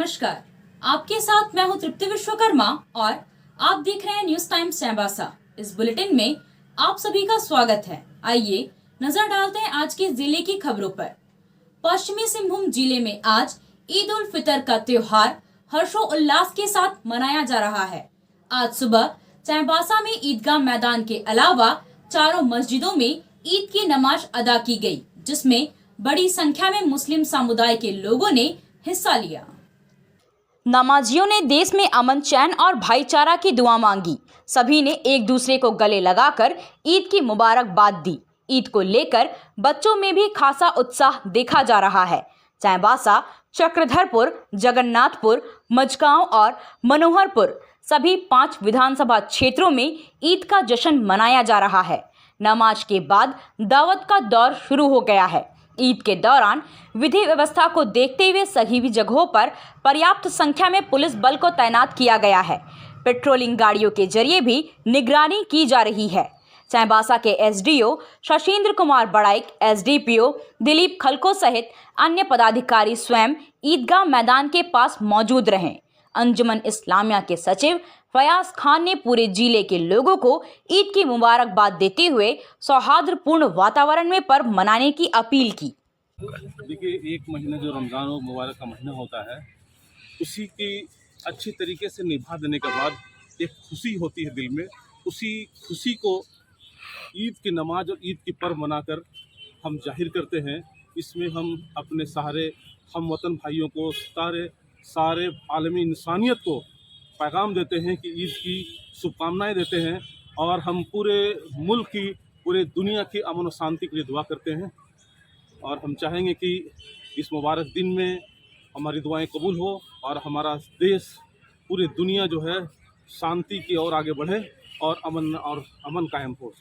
नमस्कार, आपके साथ मैं हूं तृप्ति विश्वकर्मा और आप देख रहे हैं न्यूज टाइम्स चाईबासा। इस बुलेटिन में आप सभी का स्वागत है। आइए नजर डालते हैं आज के जिले की खबरों पर। पश्चिमी सिंहभूम जिले में आज ईद उल फितर का त्योहार हर्षोल्लास के साथ मनाया जा रहा है। आज सुबह चाईबासा में ईदगाह मैदान के अलावा चारों मस्जिदों में ईद की नमाज अदा की गई, जिसमें बड़ी संख्या में मुस्लिम समुदाय के लोगों ने हिस्सा लिया। नमाजियों ने देश में अमन, चैन और भाईचारा की दुआ मांगी। सभी ने एक दूसरे को गले लगाकर ईद की मुबारकबाद दी। ईद को लेकर बच्चों में भी खासा उत्साह देखा जा रहा है। चाईबासा, चक्रधरपुर, जगन्नाथपुर, मझगांव और मनोहरपुर सभी 5 विधानसभा क्षेत्रों में ईद का जश्न मनाया जा रहा है। नमाज के बाद दावत का दौर शुरू हो गया है। ईद के दौरान विधि व्यवस्था को देखते हुए सभी जगहों पर पर्याप्त संख्या में पुलिस बल को तैनात किया गया है। पेट्रोलिंग गाड़ियों के जरिए भी निगरानी की जा रही है। चाईबासा के एसडीओ शशीन्द्र कुमार बड़ाइक, एसडीपीओ दिलीप खलको सहित अन्य पदाधिकारी स्वयं ईदगाह मैदान के पास मौजूद रहे। अंजुमन इस्लामिया के सचिव फयाज खान ने पूरे जिले के लोगों को ईद की मुबारकबाद देते हुए सौहार्दपूर्ण वातावरण में पर्व मनाने की अपील की। देखिए, एक महीना जो रमज़ान और मुबारक का महीना होता है, उसी की अच्छी तरीके से निभा देने के बाद एक खुशी होती है दिल में। उसी खुशी को ईद की नमाज और ईद की पर्व मनाकर हम जाहिर करते हैं। इसमें हम अपने सारे हम वतन भाइयों को, सारे आलमी इंसानियत को पैगाम देते हैं कि ईद की शुभकामनाएं देते हैं और हम पूरे मुल्क की, पूरे दुनिया की अमन और शांति के लिए दुआ करते हैं। और हम चाहेंगे कि इस मुबारक दिन में हमारी दुआएं कबूल हो और हमारा देश, पूरी दुनिया जो है शांति की ओर आगे बढ़े और अमन कायम हो।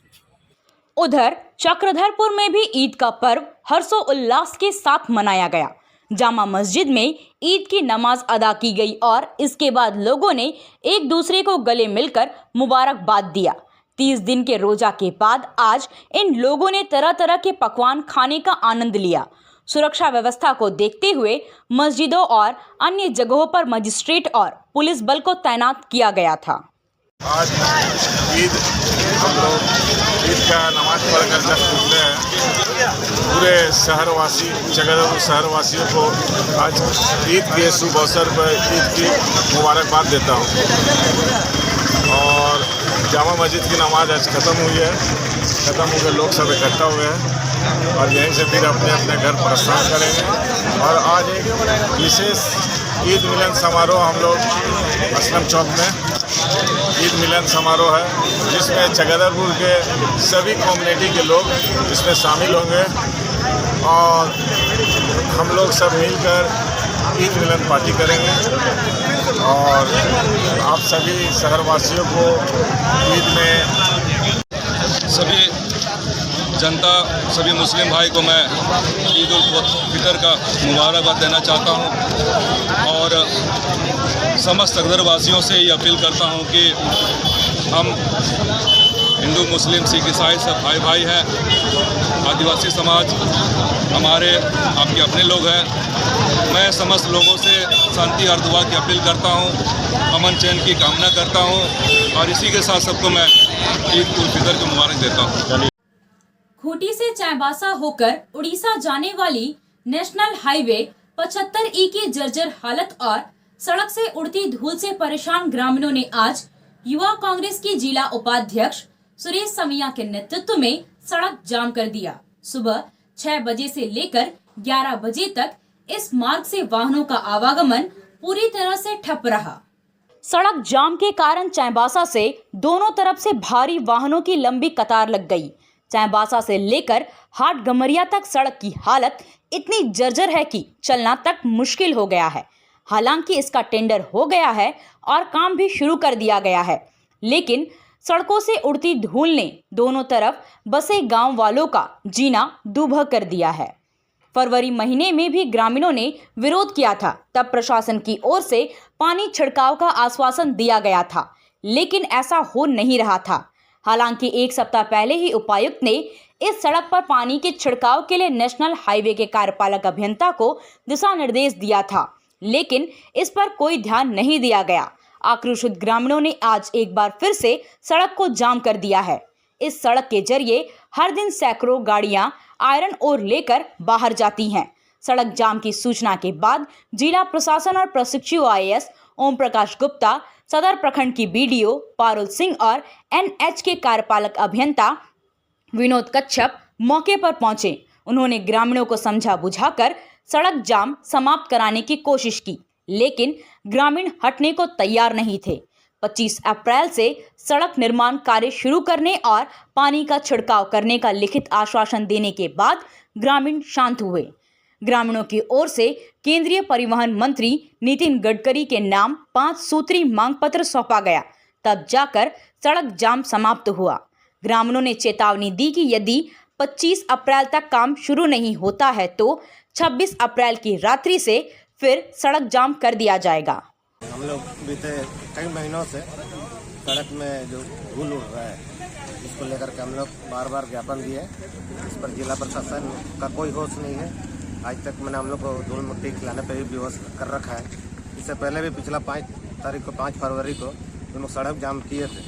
उधर चक्रधरपुर में भी ईद का पर्व हर्षोल्लास के साथ मनाया गया। जामा मस्जिद में ईद की नमाज अदा की गई और इसके बाद लोगों ने एक दूसरे को गले मिलकर मुबारकबाद दिया। 30 दिन के रोजा के बाद आज इन लोगों ने तरह तरह के पकवान खाने का आनंद लिया। सुरक्षा व्यवस्था को देखते हुए मस्जिदों और अन्य जगहों पर मजिस्ट्रेट और पुलिस बल को तैनात किया गया था। आज ईद हम लोग ईद का नमाज पढ़कर जश्न मनाते हैं। पूरे शहरवासी, चक्रधरपुर शहरवासियों को आज ईद के शुभ अवसर पर ईद की मुबारकबाद देता हूँ। और जामा मस्जिद की नमाज आज ख़त्म हुई है। ख़त्म होकर लोग सब इकट्ठा हुए हैं और यहीं से फिर अपने अपने घर प्रस्थान करेंगे। और आज एक विशेष ईद मिलन समारोह हम लोग असलम चौक में ईद मिलन समारोह है, जिसमें चक्रधरपुर के सभी कम्युनिटी के लोग इसमें शामिल होंगे और हम लोग सब मिलकर ईद मिलन पार्टी करेंगे। और आप सभी शहरवासियों को ईद में सभी जनता, सभी मुस्लिम भाई को मैं ईद उल फितर का मुबारकबाद देना चाहता हूं और समस्त चक्रधरवासियों से ये अपील करता हूं कि हम हिंदू, मुस्लिम, सिख, ईसाई सब भाई भाई हैं। आदिवासी समाज हमारे आपके अपने लोग हैं। मैं समस्त लोगों से शांति और दुआ की अपील करता हूं, अमन चैन की कामना करता हूं और इसी के साथ सबको मैं ईद उल फितर की मुबारक देता हूं। खूंटी से चाईबासा होकर उड़ीसा जाने वाली नेशनल हाईवे 75E की जर्जर हालत और सड़क से उड़ती धूल से परेशान ग्रामीणों ने आज युवा कांग्रेस की जिला उपाध्यक्ष सुरेश समिया के नेतृत्व में सड़क जाम कर दिया। सुबह 6 बजे से लेकर 11 बजे तक इस मार्ग से वाहनों का आवागमन पूरी तरह से ठप रहा। सड़क जाम के कारण चाईबासा से दोनों तरफ से भारी वाहनों की लंबी कतार लग गई। चाईबासा से लेकर हाट गमरिया तक सड़क की हालत इतनी जर्जर है कि चलना तक मुश्किल हो गया है। हालांकि इसका टेंडर हो गया है और काम भी शुरू कर दिया गया है, लेकिन सड़कों से उड़ती धूल ने दोनों तरफ बसे गांव वालों का जीना दूभर कर दिया है। फरवरी महीने में भी ग्रामीणों ने विरोध किया था, तब प्रशासन की ओर से पानी छिड़काव का आश्वासन दिया गया था, लेकिन ऐसा हो नहीं रहा था। हालांकि 1 सप्ताह पहले ही उपायुक्त ने इस सड़क पर पानी के छिड़काव के लिए नेशनल हाईवे के कार्यपालक अभियंता को दिशा निर्देश दिया था, लेकिन इस पर कोई ध्यान नहीं दिया गया। आक्रोशित ग्रामीणों ने आज एक बार फिर से सड़क को जाम कर दिया है। इस सड़क के जरिए हर दिन सैकड़ों गाड़ियां आयरन ओर लेकर बाहर जाती हैं। सड़क जाम की सूचना के बाद जिला प्रशासन और प्रशिक्षु IAS ओम प्रकाश गुप्ता, सदर प्रखंड की BDO पारुल सिंह और NH के कार्यपालक अभियंता विनोद कच्छप मौके पर पहुंचे। उन्होंने ग्रामीणों को समझा बुझाकर सड़क जाम समाप्त कराने की कोशिश की, लेकिन ग्रामीण हटने को तैयार नहीं थे। 25 अप्रैल से सड़क निर्माण कार्य शुरू करने और पानी का छिड़काव करने का लिखित आश्वासन देने के बाद ग्रामीण शांत हुए। ग्रामीणों की ओर से केंद्रीय परिवहन मंत्री नितिन गडकरी के नाम 5 सूत्री मांग पत्र सौंपा गया, तब जाकर सड़क जाम समाप्त हुआ। ग्रामीणों ने चेतावनी दी कि यदि 25 अप्रैल तक काम शुरू नहीं होता है तो 26 अप्रैल की रात्रि से फिर सड़क जाम कर दिया जाएगा। हम लोग बीते कई महीनों से सड़क में जो धूल उड़ रहा है, इसको लेकर के हम लोग बार बार ज्ञापन दिए। इस पर जिला प्रशासन का कोई होश नहीं है। आज तक मैंने हम लोग को धूल मिट्टी खिलाने पर भी बेहोश कर रखा है। इससे पहले भी पिछला 5 फरवरी को हम लोग सड़क जाम किए थे।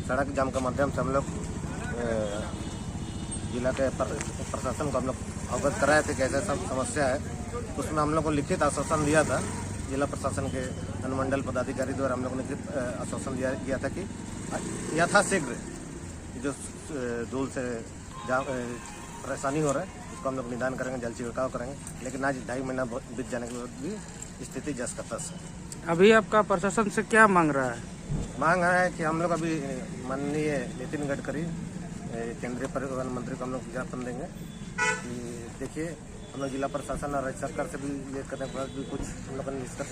सड़क जाम के माध्यम से हम लोग जिला के प्रशासन को हम लोग अवगत कराए थे कि ऐसा सब समस्या है। उसमें हम लोग को लिखित आश्वासन दिया था। जिला प्रशासन के अनुमंडल पदाधिकारी द्वारा हम लोग ने लिखित आश्वासन दिया था कि यथाशीघ्र जो धूल से परेशानी हो रहा है उसको हम लोग निदान करेंगे, जल छिड़काव करेंगे। लेकिन आज 2.5 महीना बीत जाने के बाद भी स्थिति जस का तस है। अभी आपका प्रशासन से क्या मांग रहा है? मांग है कि हम लोग अभी माननीय नितिन गडकरी केंद्रीय परिवहन मंत्री को हम लोग ज्ञापन देंगे कि देखिए हम लोग जिला प्रशासन और राज्य सरकार से भी ये करने के बाद भी कुछ हम लोग का निष्कर्ष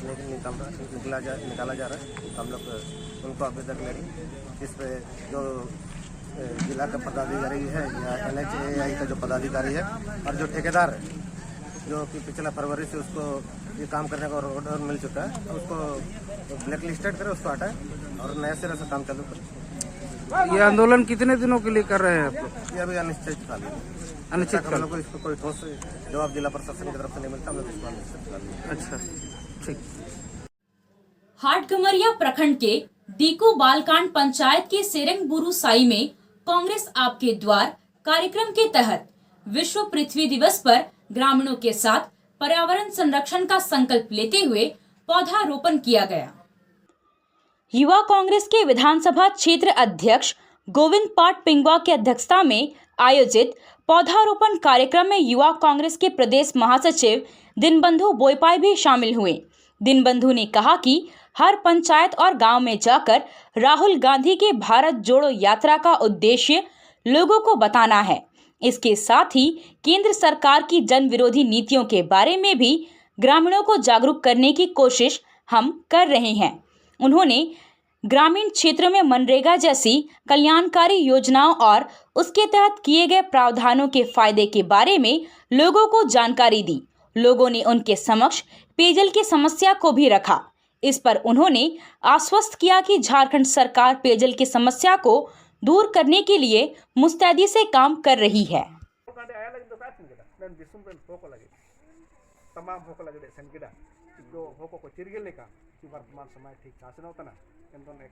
निकाला जा रहा है। हम लोग उनको आवेदन लेंगे। इस पे जो जिला का पदाधिकारी है या NHAI का जो पदाधिकारी है और जो ठेकेदार है जो कि पिछला फरवरी से उसको ये काम करने का ऑर्डर मिल चुका है, उसको ब्लैक लिस्टेड करे, उसको हटाए और नए सिरे से काम चालू करें। ये आंदोलन कितने दिनों के लिए कर रहे हैं आप लोग? ये अभी अनिश्चितकालीन अनिश्चितकाल। हम लोग को इसको कोई ठोस जवाब जिला प्रशासन की तरफ से नहीं मिलता। हम लोग इसको अनिश्चितकालीन। अच्छा, ठीक। हाटगमरिया प्रखंड के दीकू बालकांड पंचायत के सेरंग बुरु साई में कांग्रेस आपके द्वार कार्यक्रम के तहत विश्व पृथ्वी दिवस पर ग्रामीणों के साथ पर्यावरण संरक्षण का संकल्प लेते हुए पौधारोपण किया गया। युवा कांग्रेस के विधानसभा क्षेत्र अध्यक्ष गोविंद पाट पिंगवा की अध्यक्षता में आयोजित पौधारोपण कार्यक्रम में युवा कांग्रेस के प्रदेश महासचिव दिनबंधु बोयपाई भी शामिल हुए। दिनबंधु ने कहा कि हर पंचायत और गांव में जाकर राहुल गांधी के भारत जोड़ो यात्रा का उद्देश्य लोगों को बताना है। इसके साथ ही केंद्र सरकार की जन विरोधी नीतियों के बारे में भी ग्रामीणों को जागरूक करने की कोशिश हम कर रहे हैं। उन्होंने ग्रामीण क्षेत्रों में मनरेगा जैसी कल्याणकारी योजनाओं और उसके तहत किए गए प्रावधानों के फायदे के बारे में लोगों को जानकारी दी। लोगों ने उनके समक्ष पेयजल की समस्या को भी रखा। इस पर उन्होंने आश्वस्त किया कि झारखंड सरकार पेयजल की समस्या को दूर करने के लिए मुस्तैदी से काम कर रही है।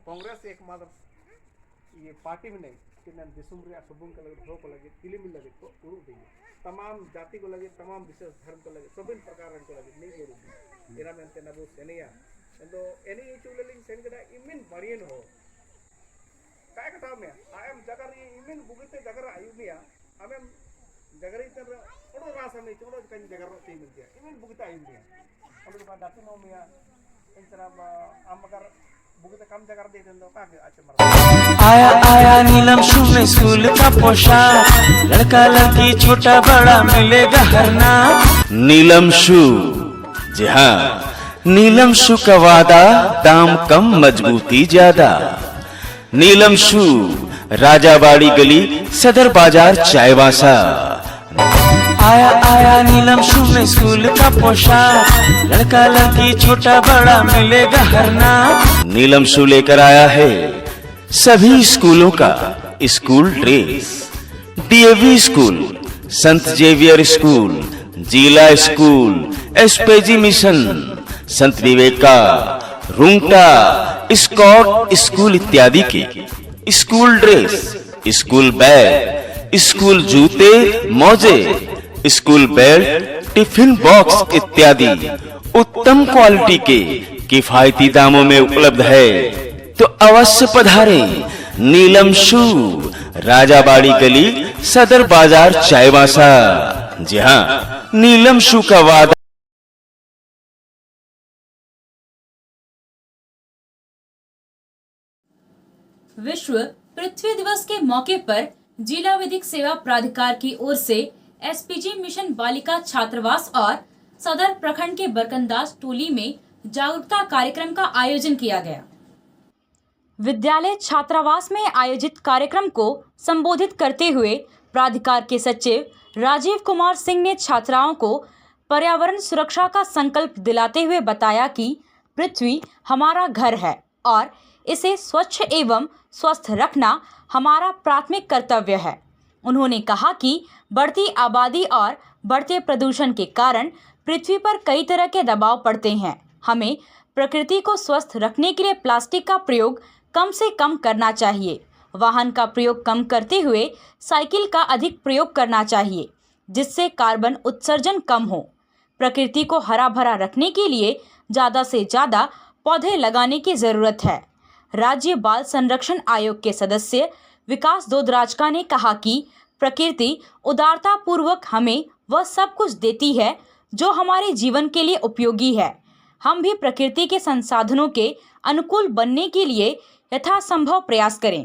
कांग्रेस एकमात्र ये पार्टी में नहीं कि दिसुम सबुन के लगे भोग को लगे तिली मिल लगे तो उड़ देंगे तमाम जाति को लगे तमाम विशेष धर्म को लगे सभी प्रकार को लगे नहीं उड़ इरा में नबू सेनिया तो एनी चुलेलिंग सेन के इमिन बरियन हो काय कथा में आई एम जगर इमिन बुगते जगर आयुनिया हमें जगरी तर ओडो रास में चोडो कन जगर ते मिल गया इमिन बुगते आयुनिया हम लोग दाती नो मिया इन तरह हम अगर आया आया नीलम शू में स्कूल का पोशाक, लड़का लड़की छोटा बड़ा मिलेगा हर नाम। नीलम शू, जी हाँ, नीलम शू का वादा, दाम कम मजबूती ज्यादा। नीलम शू, राजाबाड़ी गली, सदर बाजार, चायवासा। आया आया नीलम शू में स्कूल का पोशाक, लड़का लड़की छोटा बड़ा मिलेगा हर नाम। नीलम शू लेकर आया है सभी स्कूलों का स्कूल ड्रेस। DAV स्कूल, संत जेवियर स्कूल, जिला स्कूल, SPG मिशन, संत विवेक का रुंगटा स्कॉट स्कूल इत्यादि के school dress, school bag, school जूते, मोजे, स्कूल बेल्ट, टिफिन बॉक्स इत्यादि उत्तम क्वालिटी के किफायती दामों में उपलब्ध है। तो अवश्य पधारें नीलम शू, राजाबाड़ी गली, सदर बाजार, चाईबासा। जी हाँ, नीलम शू का वादा। विश्व पृथ्वी दिवस के मौके पर जिला विधिक सेवा प्राधिकार की ओर से एसपीजी मिशन बालिका छात्रावास और सदर प्रखंड के बरकंदाज टोली में जागरूकता कार्यक्रम का आयोजन किया गया। विद्यालय छात्रावास में आयोजित कार्यक्रम को संबोधित करते हुए प्राधिकार के सचिव राजीव कुमार सिंह ने छात्राओं को पर्यावरण सुरक्षा का संकल्प दिलाते हुए बताया कि पृथ्वी हमारा घर है और इसे स्वच्छ एवं स्वस्थ रखना हमारा प्राथमिक कर्तव्य है। उन्होंने कहा कि बढ़ती आबादी और बढ़ते प्रदूषण के कारण पृथ्वी पर कई तरह के दबाव पड़ते हैं। हमें प्रकृति को स्वस्थ रखने के लिए प्लास्टिक का प्रयोग कम से कम करना चाहिए। वाहन का प्रयोग कम करते हुए साइकिल का अधिक प्रयोग करना चाहिए, जिससे कार्बन उत्सर्जन कम हो। प्रकृति को हरा भरा रखने के लिए ज़्यादा से ज़्यादा पौधे लगाने की ज़रूरत है। राज्य बाल संरक्षण आयोग के सदस्य विकास दोदराजका ने कहा कि प्रकृति उदारता पूर्वक हमें वह सब कुछ देती है जो हमारे जीवन के लिए उपयोगी है। हम भी प्रकृति के संसाधनों के अनुकूल बनने के लिए यथासंभव प्रयास करें।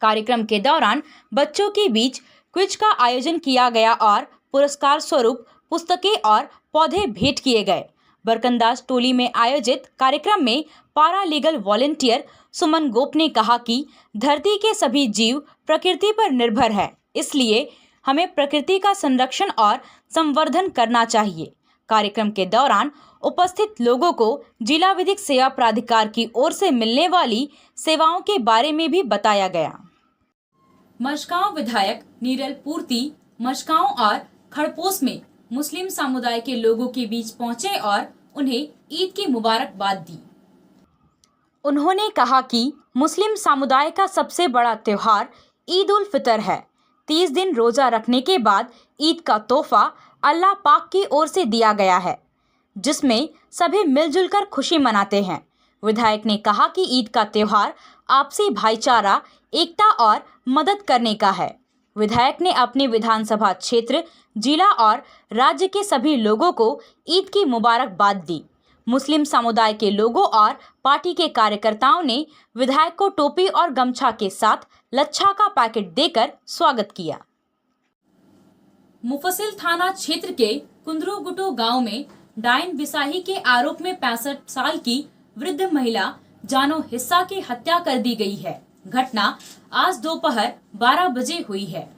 कार्यक्रम के दौरान बच्चों के बीच क्विज का आयोजन किया गया और पुरस्कार स्वरूप पुस्तकें और पौधे भेंट किए गए। बरकंदाज टोली में आयोजित कार्यक्रम में पारा लीगल वॉलंटियर सुमन गोप ने कहा कि धरती के सभी जीव प्रकृति पर निर्भर है, इसलिए हमें प्रकृति का संरक्षण और संवर्धन करना चाहिए। कार्यक्रम के दौरान उपस्थित लोगों को जिला विधिक सेवा प्राधिकार की ओर से मिलने वाली सेवाओं के बारे में भी बताया गया। मशगांव विधायक नीरल पूर्ति मशगांव और खड़पोस में मुस्लिम समुदाय के लोगों के बीच पहुंचे और उन्हें ईद की मुबारकबाद दी। उन्होंने कहा कि मुस्लिम समुदाय का सबसे बड़ा त्योहार ईद उल फितर है। 30 दिन रोजा रखने के बाद ईद का तोहफा अल्लाह पाक की ओर से दिया गया है, जिसमें सभी मिलजुल कर खुशी मनाते हैं। विधायक ने कहा कि ईद का त्योहार आपसी भाईचारा, एकता और मदद करने का है। विधायक ने अपने विधानसभा क्षेत्र, जिला और राज्य के सभी लोगों को ईद की मुबारकबाद दी। मुस्लिम समुदाय के लोगों और पार्टी के कार्यकर्ताओं ने विधायक को टोपी और गमछा के साथ लच्छा का पैकेट देकर स्वागत किया। मुफस्सिल थाना क्षेत्र के कुंदरू-गुटू गांव में डायन बिसाही के आरोप में 65 साल की वृद्ध महिला जानो हिस्सा की हत्या कर दी गई है। घटना आज दोपहर 12 बजे हुई है।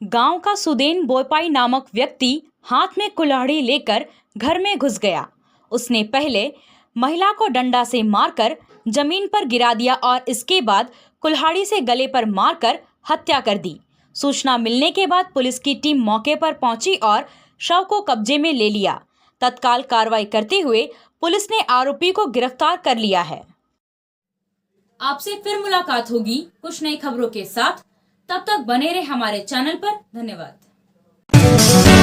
गांव का सुदेन बोयपाई नामक व्यक्ति हाथ में कुल्हाड़ी लेकर घर में घुस गया। उसने पहले महिला को डंडा से मारकर जमीन पर गिरा दिया और इसके बाद कुल्हाड़ी से गले पर मारकर हत्या कर दी। सूचना मिलने के बाद पुलिस की टीम मौके पर पहुंची और शव को कब्जे में ले लिया। तत्काल कार्रवाई करते हुए पुलिस ने आरोपी को गिरफ्तार कर लिया है। आपसे फिर मुलाकात होगी कुछ नई खबरों के साथ। तब तक बने रहे हमारे चैनल पर। धन्यवाद।